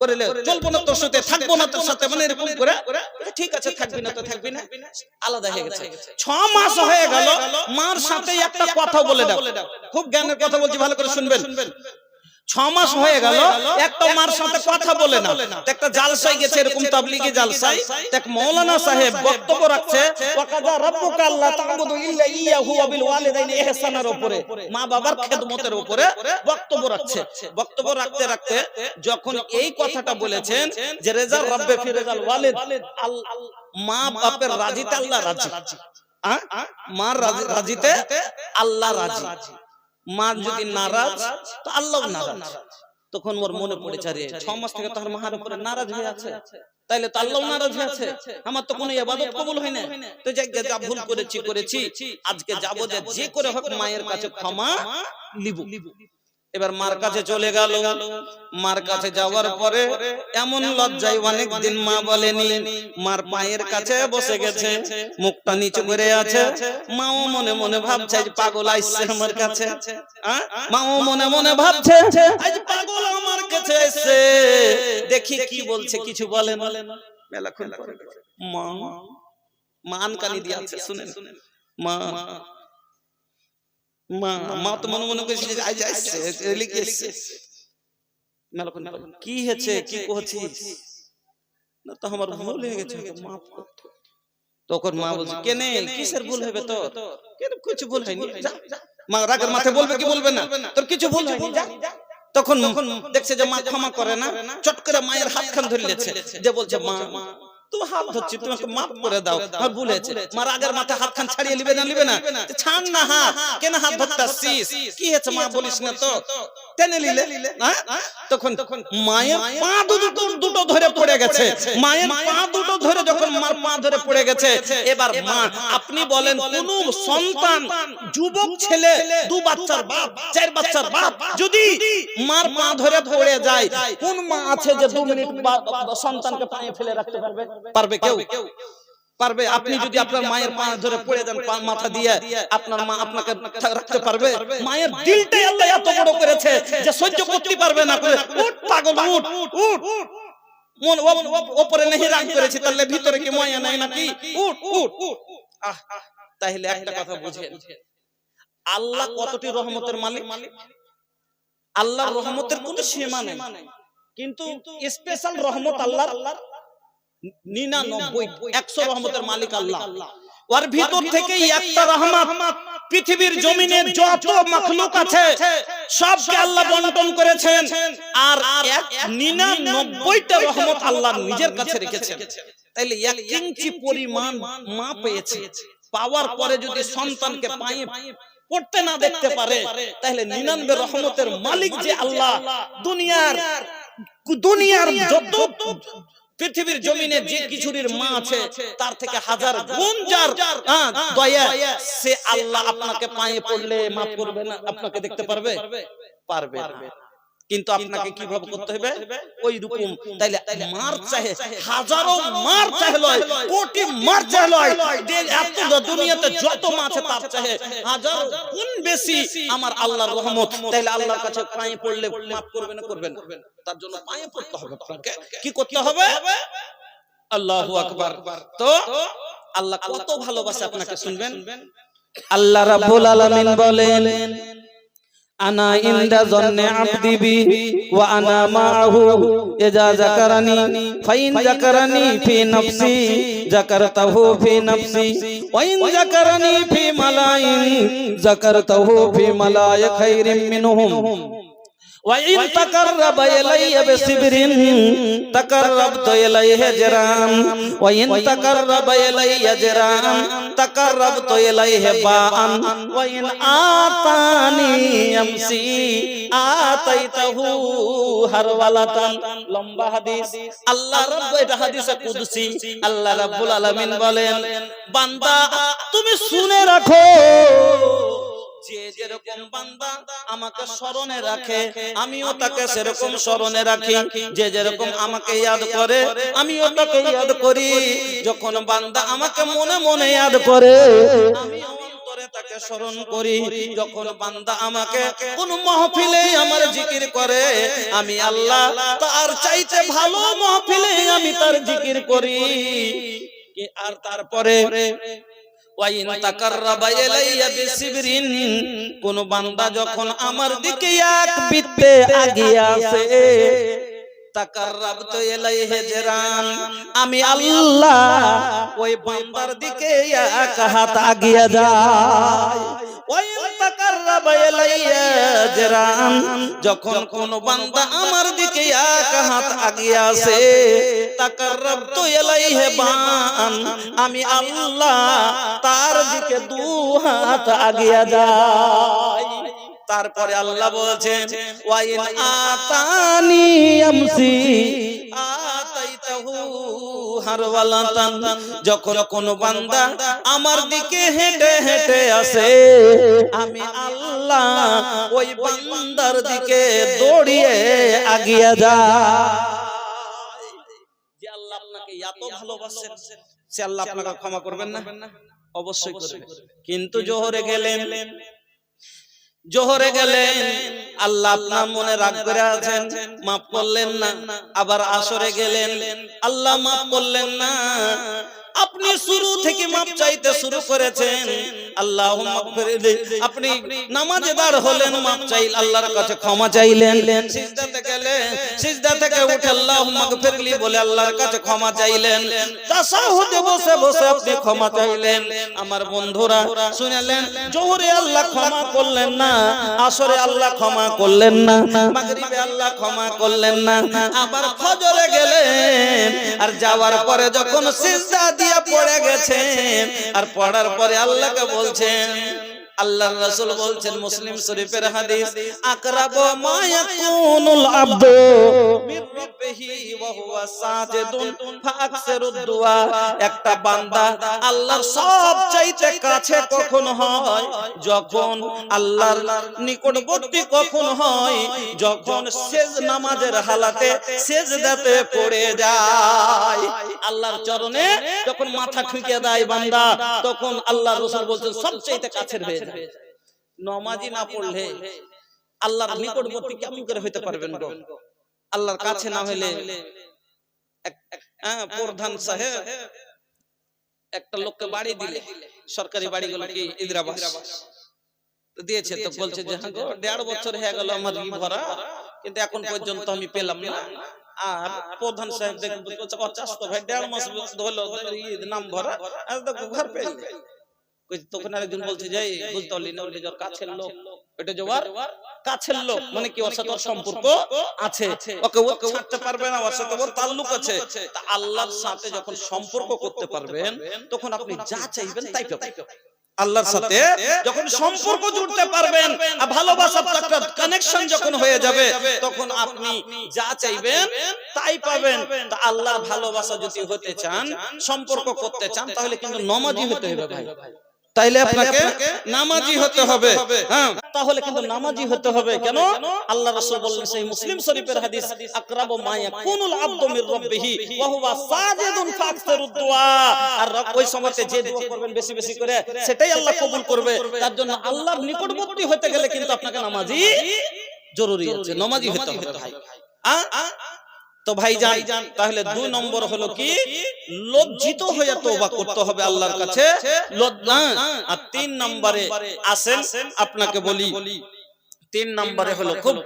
করেলে চলবো না তোর সাথে, থাকবো না তোর সাথে, মানে এরকম করে। ঠিক আছে, থাকবি না তো থাকবি না, আলাদা হয়ে গেছে। 6 মাস হয়ে গেল, মার সাথে একটা কথা বলে দাও, খুব জ্ঞানের কথা বলছি, ভালো করে শুনবেন। 6 মাস হয়ে গেল, একটা মার সাথে কথা বলে না। একটা জালসায় গেছে, এরকম তাবলীগী জালসায়, এক মাওলানা সাহেব বক্তব্য রাখছে, ওয়াকাযা রাব্বুকা আল্লা তা'বুদু ইল্লা ইয়াহু ওয়া বিল ওয়ালিদাইনি ইহসানার উপরে, মা বাবার খেদমতের উপরে বক্তব্য রাখছে। বক্তব্য রাখতে রাখতে যখন এই কথাটা বলেছেন যে রেজা রাব্বে ফি রেজাল ওয়ালিদ, মা বাপের রাজিতে আল্লাহ রাজি, মার রাজিতে আল্লাহ রাজি, মা যদি নারাজ তো আল্লাহ নারাজ। তখন ওর মনে পড়েছে, আরে 6 মাস থেকে তো আমার মার উপরে নারাজ হয়ে আছে, তাইলে তো আল্লাহ নারাজ হয়ে আছে, আমার তো কোনো ইবাদত কবুল হয় না। তো যা ভুল করেছি আজকে যাবো, যে করে হোক মায়ের কাছে ক্ষমা নিব। এবার মার কাছে চলে গেল। মার কাছে যাওয়ার পরে এমন লজ্জায় অনেক দিন মা বলেনি, মার পায়ের কাছে বসে গেছে, মুখটা নিচু করে আছে। মাও মনে মনে ভাবছে আজ পাগল আইছে আমার কাছে, মাও মনে মনে ভাবছে আজ পাগল আমার কাছে এসে, দেখি কি বলছে, কিছু বলে না। মেলাক্ষণ পরে মা আনকানি দিয়ে আছে, শুনেন মা মা মা তো মনে মনে করছে আজ আসছে, লিখে এসছে। মেলাক্ষণ কি হয়েছে, কি কইছিস? না তো আমার ভুল হয়ে গেছে, মাফ কর। তখন মা বলছে, কেনে কিসের ভুল হবে? তো কেন কিছু ভুল হয়নি, যা। মা রাগের মাথায় বলবে কি বলবে না, তোর কিছু ভুল হয়নি, যা। তখন দেখছে যে মা ক্ষমা করে না, চট করে মায়ের হাতখান ধরে নিয়েছে, যে বলছে মা তুমি হাত ধরছি, তুমি আমাকে মাফ করে দাও, আমার ভুল হয়েছে। মা রাগের মাথায় হাতখান ছাড়িয়ে নিবে না, ছাড় না হাত, কেন হাত ধরতাছিস, কি হয়েছে মা বলিস না তো, টেনে নিলে। তখন মায়ের পা দুটো ধরে পড়ে গেছে, মায়ের পা দুটো ধরে যখন মার পা ধরে পড়ে গেছে, এবার মা আপনি বলেন কোন সন্তান, যুবক ছেলে, 2 বাচ্চার বাপ, 4 বাচ্চার বাপ যদি মার পা ধরে পড়ে যায়, কোন মা আছে যে 2 মিনিট সন্তানকে পায়ে ফেলে রাখতে পারবে? পারবে কেউ? পারবে? আপনি যদি আপনার মায়ের পা ধরে পড়ে যান মাথা দিয়ে, আপনার মা আপনাকে রাখতে পারবে? মায়ের দিলটাই আল্লাহ এত বড় করেছে যে সহ্য করতে পারবে না, উঠ পাগল উঠ উঠ, মন উপরে নেই রাগ করেছে, তাহলে ভিতরে কি মায়া নাই নাকি? উঠ উঠ। তাহলে একটা কথা বুঝেন, আল্লাহ কতটি রহমতের মালিক। আল্লাহর রহমতের কোনো সীমা নেই, কিন্তু স্পেশাল রহমত আল্লাহর 99, 100 রহমতের মালিক আল্লাহ। ওর ভিতর থেকে একটা রহমত পৃথিবীর জমিনে যত মাখলুক আছে সবকে আল্লাহ বন্টন করেছেন, আর 99টা রহমত আল্লাহ নিজের কাছে রেখেছেন। তাইলে 1 ইঞ্চি পরিমাণ মা পেয়েছে, পাওয়ার পরে যদি সন্তানকে পায়ে পড়তে না দেখতে পারে, তাহলে 99 রহমতের মালিক যে আল্লাহ, দুনিয়ার যত পৃথিবীর জমিনে যে কিছুরির মা আছে তার থেকে 1000 গুণ যার দয়া, সে আল্লাহ আপনাকে পায়ে পড়লে মাফ করবে না? আপনাকে দেখতে পারবে? পারবে না। কিন্তু আপনাকে কিভাবে করতে হবে? ওই রকম। তাইলে মার চাহে, হাজারো মার চাহে লয়, কোটি মার চাহে লয়, এত দুনিয়াতে যত মা আছে তার চাহে 1000 গুণ বেশি আমার আল্লাহর রহমত। তাইলে আল্লাহর কাছে পায়ে পড়লে মাফ করবে না? করবে না। তার জন্য পায়ে পড়তে হবে আপনাকে। কি করতে হবে? আল্লাহু আকবার। তো আল্লাহ কত ভালোবাসে আপনাকে শুনবেন। আল্লাহ রাব্বুল আলামিন বলেন, আনা ইনদা যন্নি আবদি বি ওয়া আনা মাআহু ইযা যাকারানি ফাইন যাকারানি ফি নাফসি যাকারতাহু ফি নাফসি ওয়া ইন যাকারানি ফি মালাইন যাকারতাহু ফি মালাই খায়রিম মিনহুম ওয়া ইন তাকাররাবা ইলাইয়া বিসিবরিন তাকাররাবতু ইলাইহি জিরান ওয়া ইন তাকাররাবা ইলাইয়া জিরান তাকাররাবতু ইলাইহি বাআন ওয়া ইন আতানি ইয়ামসি আতাইতাহু হারওয়ালাতান। লম্বা হাদিস, আল্লাহ রাব্বুল, এটা হাদিসে কুদসি। আল্লাহ রাব্বুল আলামিন বলেন, বান্দা তুমি শুনে রাখো, যে যেরকম বান্দা আমাকে স্মরণে রাখে আমিও তাকে সেরকম স্মরণে রাখি, যে যেরকম আমাকে ইয়াদ করে আমিও তাকে ইয়াদ করি। যখন বান্দা আমাকে মনে মনে ইয়াদ করে আমিও অন্তরে তাকে স্মরণ করি, যখন বান্দা আমাকে কোন মাহফিলে আমার জিকির করে, আমি আল্লাহ তার চাইতে ভালো মাহফিলে আমি তার জিকির করি। আর তারপরে ওয়াইন তাকাররাবা ইলাইয়া বিসিবরিন, কোন বান্দা যখন আমার দিকে এক বিত্তে আগিয়ে আসে, তাকাররাবতু ইলাইহি জিরান, আমি আল্লাহ ওই বান্দার দিকে এক হাত আগিয়ে যাই। ওয়াইন তাকাররাবা ইলাইয়া জিরান, যখন কোন বান্দা আমার দিকে এক হাত আগিয়ে আসে, তাকাররাবতু ইলাইহি বান, আমি আল্লাহ তার দিকে দু হাত আগিয়ে যাই। তারপরে আল্লাহ বলছেন ওয়াইন আতানি আমসি আতাইতাহু হারওয়ালাতান, যখন কোন বান্দা আমার দিকে হেঁটে হেঁটে আসে, আমি আল্লাহ ওই বান্দার দিকে দৌড়িয়ে আগিয়ে যাই। যে আল্লাহ আপনাকে এত ভালোবাসেন, সে আল্লাহ আপনাকে ক্ষমা করবেন না? অবশ্যই করবেন। কিন্তু জোহরে গেলেন, আল্লাহ আপনার মনে রাগ করে আছেন, মাফ করলেন না। আবার আসরে গেলেন, আল্লাহ মাফ করলেন না। আপনি শুরু থেকে মাপ চাইতে শুরু করেছেন, আল্লাহুম্মা গফিরলি, আপনি নামাজে দাঁড় হলেন, মাপ চাইলেন, আল্লাহর কাছে ক্ষমা চাইলেন। সিজদাতে গেলেন, সিজদা থেকে উঠে আল্লাহুম্মা গফিরলি বলে আল্লাহর কাছে ক্ষমা চাইলেন। তাশাহুদে বসে বসে আপনি ক্ষমা চাইলেন। আমার বন্ধুরা শুনলেন, জোহরে আল্লাহ ক্ষমা করলেন না, আসরে আল্লাহ ক্ষমা করলেন না, মাগরিবে আল্লাহ ক্ষমা করলেন না। আবার ফজরে গেলেন, আর যাওয়ার পরে যখন সিজদা দিয়া পড়ে গেছেন, আর পড়ার পরে আল্লাহকে বলছেন, আল্লাহর রাসূল বলছেন, মুসলিম শরীফের হাদিস, আকরাবু মা ইয়াকুনুল আবদু মির রাব্বিহি ওয়া হুয়া সাজিদুন ফাআকসিরুদ দুআ, একটা বান্দা আল্লাহর সবচাইতে কাছে কখন হয়? যখন আল্লাহর নিকটবর্তী কখন হয়? যখন সেজ নামাজের হালাতে সেজদাতে পড়ে যায়, আল্লাহর চরণে যখন মাথা ঠুকে দেয় বান্দা, তখন আল্লাহর রাসূল বলছেন সবচাইতে কাছের হয়ে যায়। নামাজি না পড়লে আল্লাহর নিকটবর্তী কেমন করে হইতে পারবেন গো? আল্লাহর কাছে না হইলে, প্রধান সাহেব একটা লোককে বাড়ি দিলে, সরকারি বাড়িগুলো কি ইন্দিরাবাস দিয়েছে, তো বলছে যে হ্যাঁ গো 1.5 বছর হয়ে গেল আমার ই ভরা, কিন্তু এখন পর্যন্ত আমি পেলাম না। আর প্রধান সাহেব দেখুন বলছে 50 তো ভাই 1.5 মাস হলো নাম ভরা, আর দেখো ঘর পেল। তখন আরেকজন বলছে যে বুঝতে পারলি না, ওটা কাছের লোক, ওটা জোয়ার কাছের লোক, মানে কি ওর সাথে সম্পর্ক আছে, ওকে ও ছাড়তে পারবে না, ওর সাথে ওর তাল্লুক আছে। তা আল্লাহর সাথে যখন সম্পর্ক করতে পারবেন, তখন আপনি যা চাইবেন তাই পাবেন। আল্লাহর সাথে যখন সম্পর্ক জুড়তে পারবেন, ভালোবাসার একটা কানেকশন যখন হয়ে যাবে, তখন আপনি যা চাইবেন তাই পাবেন। তা আল্লাহর ভালোবাসা যদি হতে চান, সম্পর্ক করতে চান, তাহলে কিন্তু নামাজি হতে হবে ভাই। তাইলে আপনাকে নামাজি হতে হবে। হ্যাঁ, তাহলে কিন্তু নামাজি হতে হবে। কেন? আল্লাহ রাসূল বললেন, সেই মুসলিম শরীফের হাদিস, আকরাবু মা ইয়াকুনুল আবদু মির রাব্বিহি ওয়া হুয়া সাজিদুন ফাকসিরুদ দুআ, আর ওই সময়তে যে দোয়া করবেন বেশি বেশি করে, সেটাই আল্লাহ কবুল করবে। তার জন্য আল্লাহর নিকটবর্তী হতে গেলে কিন্তু আপনাকে নামাজি জরুরি আছে, নামাজি হতে হবে ভাই। তো ভাই যান, তাহলে 2 নম্বর হলো কি, লজ্জিত হয়ে তওবা করতে হবে আল্লাহর কাছে, লজ্জা। আর 3 নম্বরে আসেন, আপনাকে বলি 3 নম্বরে হলো, খুব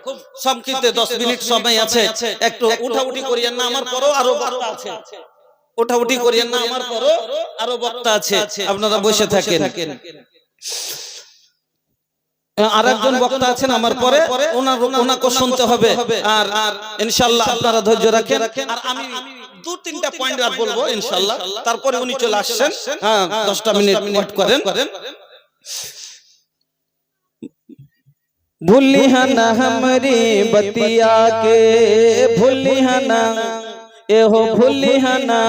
সংক্ষিপ্ত 10 মিনিট সময় আছে, একটু উঠাউঠি করিয়েন না, আমার পরও আরো বক্তা আছে, উঠাউঠি করিয়েন না, আমার পরও আরো বক্তা আছে, আপনারা বসে থাকেন। আরেকজন বক্তা আছেন আমার পরে, ওনাকে শুনতে হবে। আর ইনশাআল্লাহ আপনারা ধৈর্য রাখেন। আর আমি 2-3টা পয়েন্ট আর বলবো ইনশাআল্লাহ, তারপরে উনি চলে আসছেন। হ্যাঁ, 10টা মিনিট ওয়েট করেন। भूलिया ना हमरी बतिया के, भूलिया ना एहो, भूलिया ना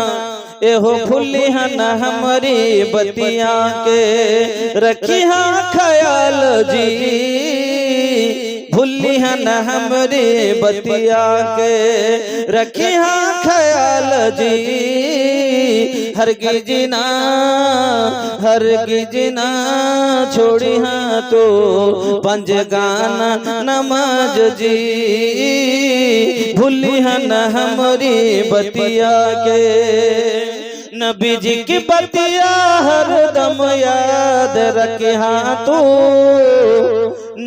एहो, भूलिया ना हमारी बतिया के, रखिया ख्याल जी, भूलिया ना हमारी बतिया के, रखिया ख्याल जी, हरगिज ना हरगिज ना छोड़ी हाँ तो पंज गाना नमाज जी भूली हाँ न हमारी बतिया के नबी जी की बतिया हर दम याद रखे हाँ तू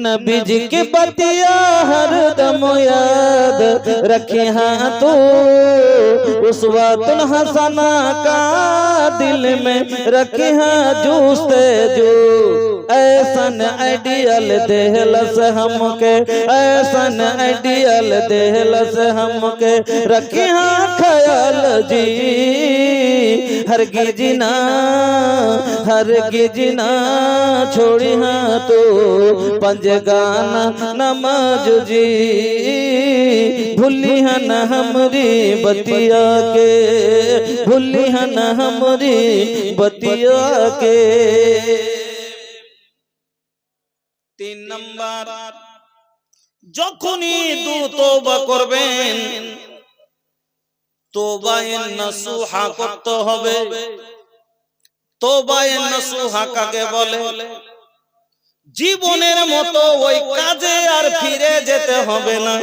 नबी जी की बतिया हर दम याद रखे हाँ तू उसवातुल हसना का दिल में रखे हाँ जूस्ते जो ऐसन आइडियल देहलस हमके ऐसन आइडियल देहलस हमके रखे हाँ ख्याल जी हरगिज ना हरगिज ना छोड़ी हाँ तो पंज गाना नमाज जी भूली हाँ न हमारी बतिया के भूली हाँ न हमारी बतिया के 3 নাম্বার যখনই তওবা করবেন তওবায়ে নসুহা করতে হবে তওবায়ে নসুহা কাকে বলে জীবনের মতো ওই কাজে আর ফিরে যেতে হবে না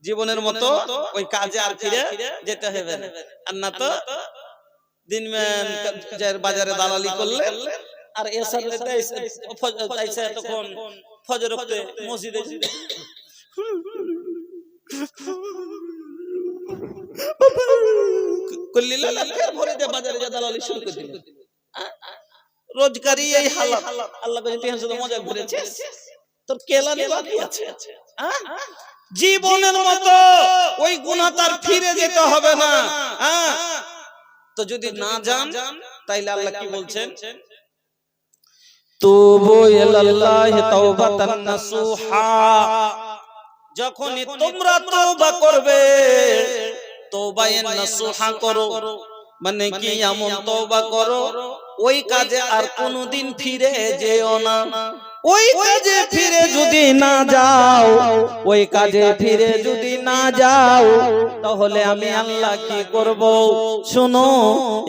জীবনের মতো ওই কাজে আর ফিরে যেতে হবে না আর না তো দিনমান বাজারে দালালি করলে আর এসার লেতে আইসা তখন ফজর ওয়াক্তে মসজিদে কল্লিলা ফের ভরে দে বাজারে যা দালালি শুরু করে দিল রোজগারি এই হালাত আল্লাহ কইছে তুই শুধু মজা ঘুরেছিস তোর কেলা নে বাকি আছে জীবনের মতো ওই গুনাহ তার ফিরে যেতে হবে না তো যদি না যান তাইলে আল্লাহ কি বলছেন তুবু ইলাল্লাহি তাওবাতান নাসুহা যখনই তোমরা তওবা করবে তওবায়ে নাসুহা করো মানে কি এমন তওবা করো ওই কাজে আর কোনোদিন ফিরে যেও না ওই কাজে ফিরে যদি না যাও ওই কাজে ফিরে যদি না যাও তাহলে আমি আল্লাহ কি করব শুনো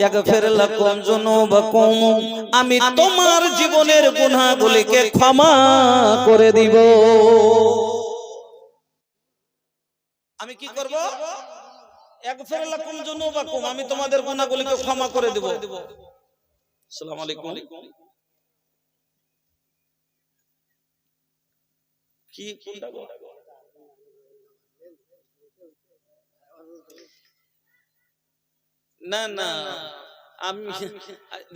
ইয়াগফির লাকুম যুনুবাকুম আমি তোমার জীবনের গুনাহগুলিকে ক্ষমা করে দিব আমি কি করব ইয়াগফির লাকুম যুনুবাকুম আমি তোমাদের গুনাহগুলিকে ক্ষমা করে দেব আসসালামু আলাইকুম কি কোনটা না না আমি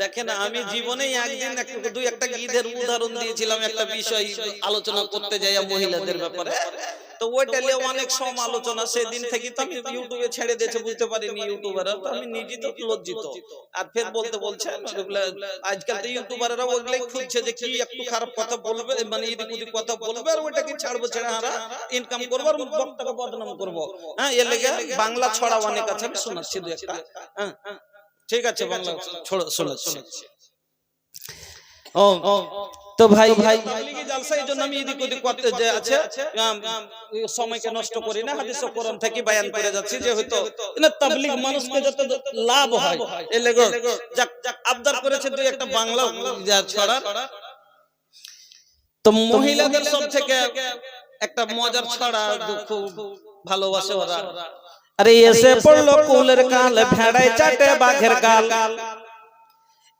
দেখেন আমি জীবনেই একদিন দুই একটা ঈদের উদাহরণ দিয়েছিলাম একটা বিষয় আলোচনা করতে যাই মহিলাদের ব্যাপারে তো ওইটা নিয়ে অনেক সমালোচনা সেদিন থেকে তো আমি ইউটিউবে ছেড়ে দিয়েছি বুঝতে পারিনি ইউটিউবাররা তো আমি নিজে তো লজ্জিত আর ফের বলছে আজকাল তো ইউটিউবাররা ওগুলাই খুঁজছে যে কি একটু খারাপ কথা বলবে মানে এদিক ওদিক কথা বলবে আর ওইটাকে ছাড়বো ছেড়ে হারা ইনকাম করবো আর বক্তাকে বদনাম করবো হ্যাঁ এর লেগে বাংলা ছড়া অনেক আছে আমি শোনাচ্ছি দু একটা হ্যাঁ ঠিক আছে বাংলা শোনাচ্ছি তো ভাই ভাই তাবলীগী জালসা এই জন্য আমি এদিক ওদিক করতে যে আছে সময়কে নষ্ট করি না হাদিস ও কোরআন থেকে বয়ান করে যাচ্ছি যে হয়তো না তাবলীগ মানুষকে যত লাভ হয় এই লেগে যাক আবদার করেছে দুই একটা বাংলা ছড়া তো মহিলাদের সব থেকে একটা মজার ছড়া খুব ভালোবাসে ওরা আরে এসে পড়লো কুলের কাল ভেড়ায় চাটে বাঘের গাল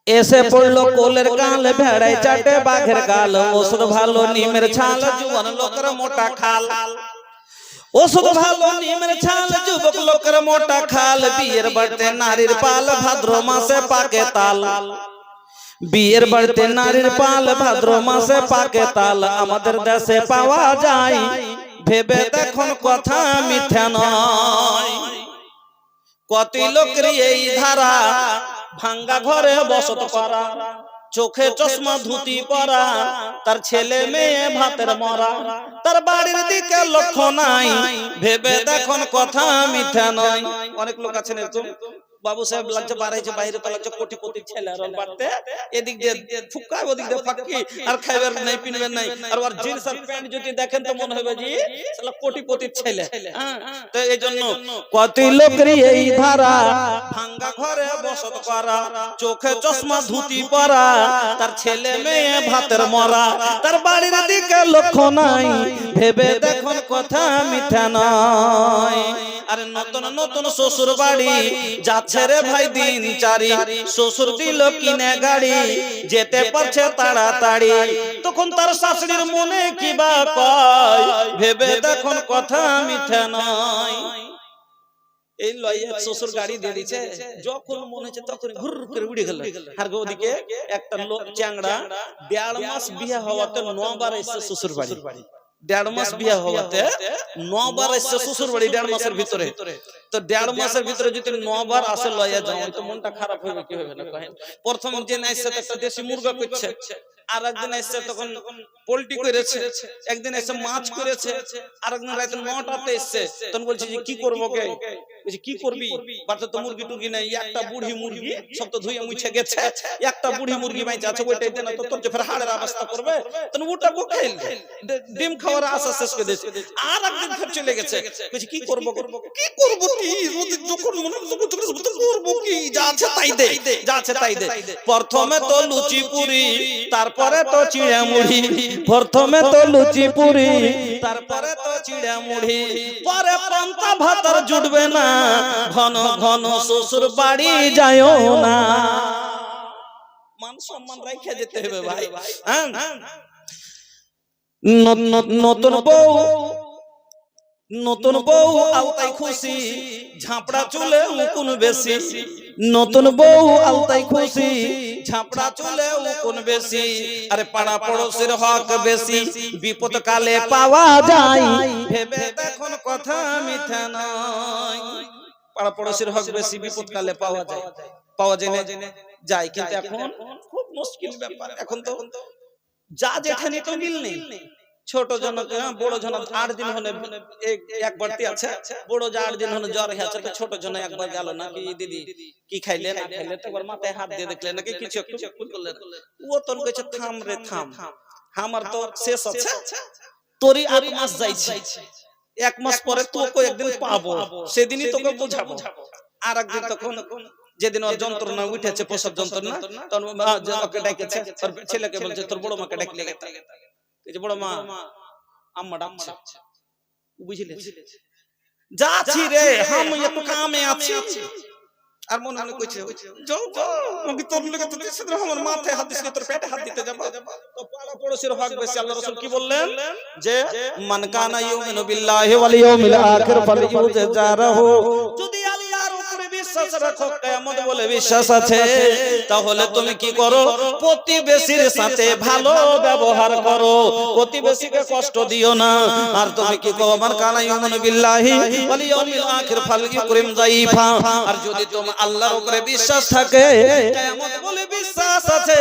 এসে পড়লো কোলের কাল ভেড়ায় চাটে বাঘের গাল ওষুধ ভালো নিমের ছাল জুয়ান লোকের মোটা খাল ওষুধ ভালো নিমের ছাল যুবক লোকের মোটা খাল বিয়ের বাড়তে নারীর পাল ভাদ্র মাসে পাকে তাল বিয়ের বাড়তে নারীর পাল ভাদ্র মাসে পাকে তাল আমাদের দেশে পাওয়া যায় ভেবে দেখুন কথা মিথ্যা নয় কত লোকের এই ধারা ভাঙ্গা ঘরে বসত করা চোখে চশমা ধুতি পরা তার ছেলে মেয়ে ভাতের মরা তার বাড়ির দিকে লক্ষ্য নাই ভেবে দেখুন কথা মিথ্যা নয় অনেক লোক আছেন এরকম বাবু সাহেব লাগছে বাড়াইছে বাইরে তো লাগছে কোটিপতি ছেলে আর ওর বাড়তে এদিক দিয়ে ফুকায় ওদিক দিয়ে ফাঁকি আর খাইবার নাই পিনবেন নাই আর ওর জিন্স আর প্যান্ট যদি দেখেন তো মনে হবে যে শালা কোটিপতি ছেলে তো এই জন্য কত লোকরি এই ধারা ভাঙ্গা ঘরে বসত করা চোখে চশমা ধুতি পরা তার ছেলে মেয়ে ভাতের মরা তার বাড়ির দিকে লক্ষ্য নাই ভেবে দেখুন কথা মিথ্যা নয় আরে নতুন নতুন শ্বশুর বাড়ি যাচ্ছে রে ভাই দিন চারি শ্বশুর দিল কিনে গাড়ি যেতে পারছে তাড়াতাড়ি তখন তার শাশুড়ির মনে কি বা কয় ভেবে দেখুন কথা মিথ্যা নয় এই লয়ে শ্বশুর গাড়ি দিয়ে দিচ্ছে যখন মনে হচ্ছে তখন ঘুর করে উড়ে গেল আর ওদিকে একটা লোক চ্যাংড়া 1.5 মাস বিয়ে হওয়াতে 9 বার এসে শ্বশুর বাড়ি 1.5 মাস বিয়ে হওয়াতে 9 বার এসে শ্বশুর বাড়ি 1.5 মাসের ভিতরে তো 1.5 মাসের ভিতরে যদি 9 বার আসে লয়ে যাও তো মনটা খারাপ হবে কি হবে না কহেন প্রথম দিন এসে একটা দেশি মুরগা করছে আর একদিন এসে তখন পোল্ট্রি করেছে একদিন এসে মাছ করেছে আর একদিন রাতে 9টাতে এসে তখন বলছে যে কি করবো কে বলছে কি করবি বাড়িতে তো মুরগি টুরগি নাই একটা বুড়ি মুরগি সব তো ধুয়ে মুছে গেছে একটা বুড়ি মুরগি বাইচে আছে ওইটাই দেন তো তোর যে ফের হাড়ের অবস্থা করবে তখন ওটা কো খাইল ডিম খাওয়ার আশা শেষ করে দিয়েছে আর একদিন ফের চলে গেছে বলছে কি করবো কি করবো কি যখন মনে করবো কি যা আছে তাই দে যা আছে তাই দে প্রথমে তো লুচি পুরি তারপরে তো চিড়া মুড়ি প্রথমে তো লুচি পুরি তারপরে তো চিড়া মুড়ি পরে পান্তা ভাত আর জুটবে না ঘন ঘন শ্বশুর বাড়ি যায়ও না মান সম্মান রাখে যেতে হবে ভাই নতুন বউ আওতাই খুশি ঝাপড়া চুলে উকুন বেশি নতুন বউ আওতাই খুশি ঝাপড়া চুলে উকুন বেশি আরে পাড়া পড়োশির হক বেশি বিপদ কালে পাওয়া যায় ভেবে দেখুন কথা মিথ্যা নয় পাড়া পড়োশির হক বেশি বিপদ কালে পাওয়া যায় যায় কিন্তু এখন খুব মুশকিল ব্যাপার এখন তো যা যেখানে তো মিল নেই ছোট জনক বড় জনক 8 দিন হলে এক বাড়তি আছে বড় যা 8 দিন হলে জ্বর হয়েছে ছোট জন একবার গেল না কি দিদি কি খাইলে না খাইলে তো একবার মাথায় হাত দিয়ে দেখলে নাকি কিছু একটু করলেন ও তোর কইছে থাম রে থাম আমার তো শেষ আছে তোরই 8 মাস যাইছে 1 মাস পরে তোকে একদিন পাবো সেদিনই তোকে বোঝাবো আর একদিন তখন যেদিন ওর যন্ত্রণা উঠেছে প্রসব যন্ত্রণা তখন ওকে ডাকেছে তোর ছেলেকে বলছে তোর বড় মাকে ডাকলে এই যে বড় মা আম্মা ডাকছে বুঝলে যাচ্ছি রে আমি একটু কামে আছি আর মনে মনে কইছে যাও আমি তোর লগে তো দিছে আমার মাথায় হাত দিছে তোর পেটে হাত দিতে যাব তো পাড়া পড়োশির হক বেশি আল্লাহ রাসূল কি বললেন যে মান কানা ইউমিনু বিল্লাহি ওয়াল ইয়াউমিল আখির ফালইউজারহু যদি আল্লাহর উপরে বিশ্বাস রাখো কিয়ামত বলে বিশ্বাস আছে তাহলে তুমি কি করো প্রতিবেশীর সাথে ভালো ব্যবহার করো প্রতিবেশীকে কষ্ট দিও না আর তুমি কি করো মান কানা ইউমিনু বিল্লাহি ওয়াল ইয়াউমিল আখির ফালইউকরিম যায়ফা আর যদি তুমি আল্লাহর উপরে বিশ্বাস থাকে কিয়ামত বলে বিশ্বাস আছে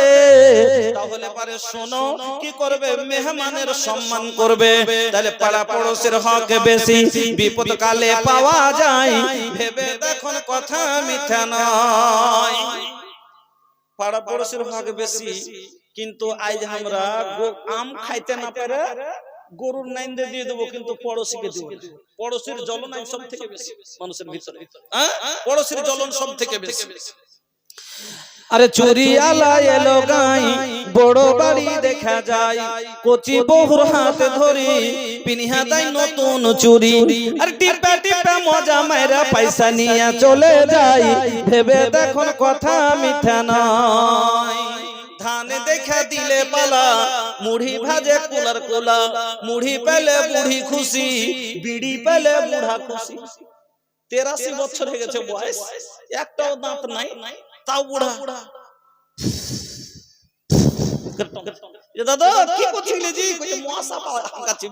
তাহলে পারে শোনো কি করবে মেহমানের সম্মান করবে তাহলে পাড়া পড়োশির হক বেশি বিপদ কালে পাওয়া যায় ভেবে দেখুন কথা মিথ্যা নয় পাড়া পড়োশির হক বেশি কিন্তু আজ আমরা আম খাইতে না পারে গরুর নাইন্দে দিয়ে দেবো কিন্তু পড়োশিকে দেব পড়োশির জ্বলন সব থেকে বেশি মানুষের ভিতরে পড়োশির জ্বলন সব থেকে বেশি আরে চুরি আলা এলো গাই বড় বাড়ি দেখা যায় কচি বহুর হাতে ধরি পিনিহা দেয় নতুন চুরি আর টিপে টিপে মজা মাইরা পয়সা নিয়ে চলে যায় ভেবে দেখুন কথা মিথ্যা নয় ধান দেখা দিলে পালা মুড়ি ভাজে কুলার কোলা মুড়ি পেলে বুড়ি খুশি বিড়ি পেলে বুড়া খুশি 83 বছর হয়ে গেছে বয়স একটাও দাঁত নাই তাও বুড়া দাদা কি করছিলে জি কই মশা পাওয়া কাছে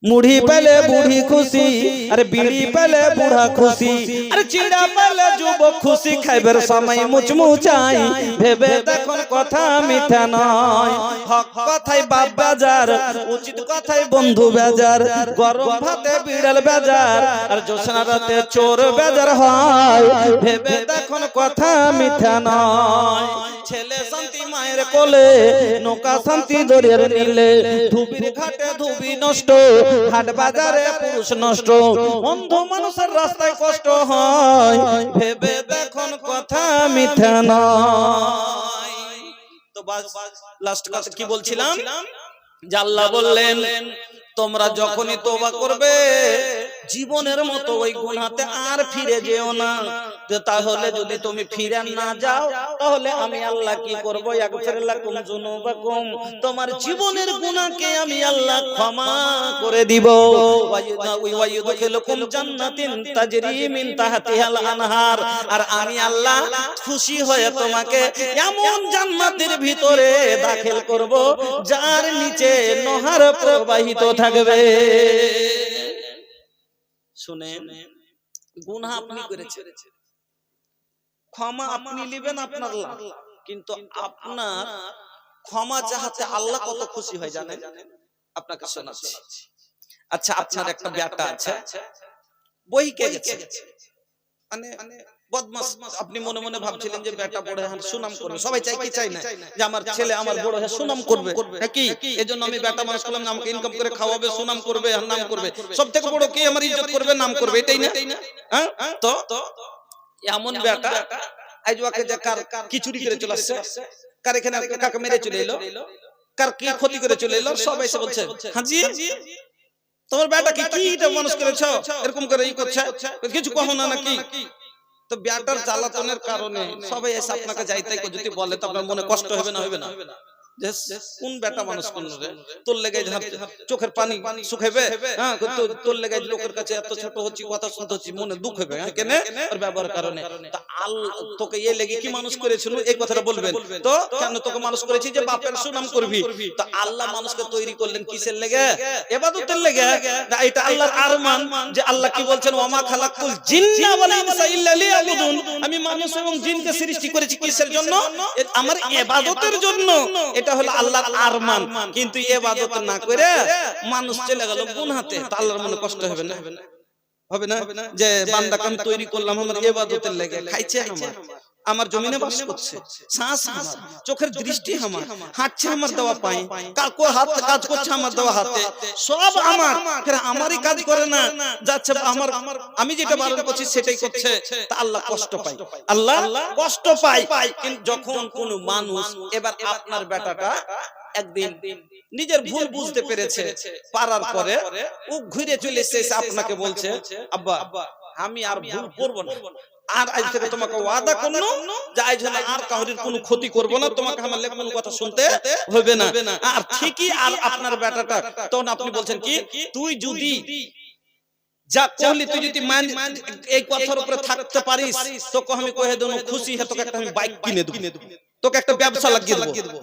মুড়ি পেলে বুড়ি খুশি আর বিড়ি পেলে বুড়া খুশি আর চিড়া পেলে যুবক খুশি খাইবার সময় মুচমুচাই ভেবে দেখুন কথা মিথ্যা নয় হক কথাই বাপ বাজার উচিত কথাই বন্ধু বাজার গরম ভাতে বিড়াল বাজার আর জোছনা রাতে চোর বাজার হয় ভেবে দেখুন কথা মিথ্যা নয় ছেলে শান্তি মায়ের কোলে নৌকা শান্তি দরিয়ার নীলে ধুবির ঘাটে ধুবি নষ্ট হাট বাজারে পুরুষ নষ্ট অন্ধ মানুষের রাস্তায় কষ্ট হয় ভেবে দেখুন কথা মিথ্যা নয়। তো লাস্ট কথা কি বলছিলাম যে আল্লাহ বললেন তোমরা যখনই তওবা করবে জীবনের মতো ওই গুনাহতে আর ফিরে যেও না। তাহলে যদি তুমি ফিরে না যাও তাহলে আমি আল্লাহ কি করব? ইয়াগফির লাকুম যুনুবাকুম, তোমার জীবনের গুনাহকে আমি আল্লাহ ক্ষমা করে দিব। ওয়া ইউদখিলুকুম জান্নাতিন তাজরি মিন তাহতিহাল আনহার, আর আমি আল্লাহ খুশি হয়ে তোমাকে এমন জান্নাতের ভিতরে দাখিল করব যার নিচে নহর প্রবাহিত থাকবে। শুনেন, গুনাহ আপনি করেছেন, ক্ষমা আপনি নেবেন আপনার লাভ, কিন্তু আপনার ক্ষমা চাহাতে আল্লাহ কত খুশি হয় জানেন? আপনাকে শোনাচ্ছি। আচ্ছা, আপনার একটা বেটা আছে, বইকে গেছে, মানে বদমাশ। আপনি মনে মনে ভাবছিলেন যে বেটা বড় হয়ে সুনাম করবে। সবাই চাই কি চাই না যে আমার ছেলে আমার বড় হয়ে সুনাম করবে, নাকি? এজন্য আমি বেটা মানুষ করলাম, আমাকে ইনকাম করে খাওয়াবে, সুনাম করবে, আর নাম করবে। সবথেকে বড় কি আমার ইজ্জত করবে, নাম করবে, এটাই না? হ্যাঁ, তো এমন বেটা আজ ওকে যে কার কি চুরি করে চলে আসছে, কার এখানে কাকে মেরে চলে এলো, কার কি ক্ষতি করে চলে এলো, সবাই এসে বলছে হাজি তোমার বেটা কি এটা মানুষ করেছ, এরকম করে ই করছে, কিছু কখনো না নাকি? তো বেটার জ্বালাতনের কারণে সবাই এসে আপনাকে যাইতাই যদি বলে তো আপনার মনে কষ্ট হবে না? হবে না? কোন বেটা মানুষ কোন রে, তোর লেগে চোখের পানি শুকাইবে? হ্যাঁ, তোর লেগে লোকের কাছে এত ছোট হচ্ছি, কথা শুনতে হচ্ছি, মনে দুঃখ হবে। হ্যাঁ, কেন? ওর ব্যবহার কারণে। তা তোকে এ লেগে কি মানুষ করেছিল, এই কথাটা বলবেন তো? কেন তোকে মানুষ করেছি যে বাপের সুনাম করবি। তো আল্লাহ মানুষকে তৈরি করলেন কিসের লেগে? ইবাদতের লেগে। এটা আল্লাহর আরমান যে আল্লাহ কি বলছেন, ওয়ামা খালাকুল জিন্না ওয়াল ইনসা ইল্লা লিয়াবুদুন, আমি মানুষ এবং জিনকে সৃষ্টি করেছি কিসের জন্য? আমার ইবাদতের জন্য। এটা হলো আল্লাহর আরমান। কিন্তু ইবাদত না করে মানুষ চলে গেল গুনাহতে, তো আল্লাহর মনে কষ্ট হবে না? হবে না? যে বান্দাকে আমি তৈরি করলাম আমার ইবাদতের লেগে, খাইছে আমার জমিনে বাস করছে, শ্বাস আমার, চোখের দৃষ্টি আমার, হাঁটছে আমার দেওয়া পায়ে, কাকো হাত কাজ করছে আমার দেওয়া হাতে, সব আমার। আমারই কাজ করে না, যাচ্ছে আমার, আমি যেটা বারণ করছি সেটাই করছে। তা আল্লাহ কষ্ট পায়, আল্লাহ কষ্ট পায়। কিন্তু যখন কোন মানুষ, এবার আপনার বেটাটা একদিন নিজের ভুল বুঝতে পেরেছে, পারার পরে ও ঘুরে চলে এসে আপনাকে বলছে, আব্বা আমি আর ভুল করবো না, আর আজ থেকে তোমাকে ওয়াদা করলাম যে আজ হলে আর কাউরির কোনো ক্ষতি করব না, তোমাকে আমার লেখা কোনো কথা শুনতে হবে না। আর ঠিকই আর আপনার বেটাটা তখন আপনি বলছেন কি, তুই যদি যা কইলি, তুই যদি এই কথার উপরে থাকতে পারিস, তোকে আমি কহে দেব খুশি হয়ে তোকে একটা আমি বাইক কিনে দেব, তোকে একটা ব্যবসা লাগিয়ে দেব।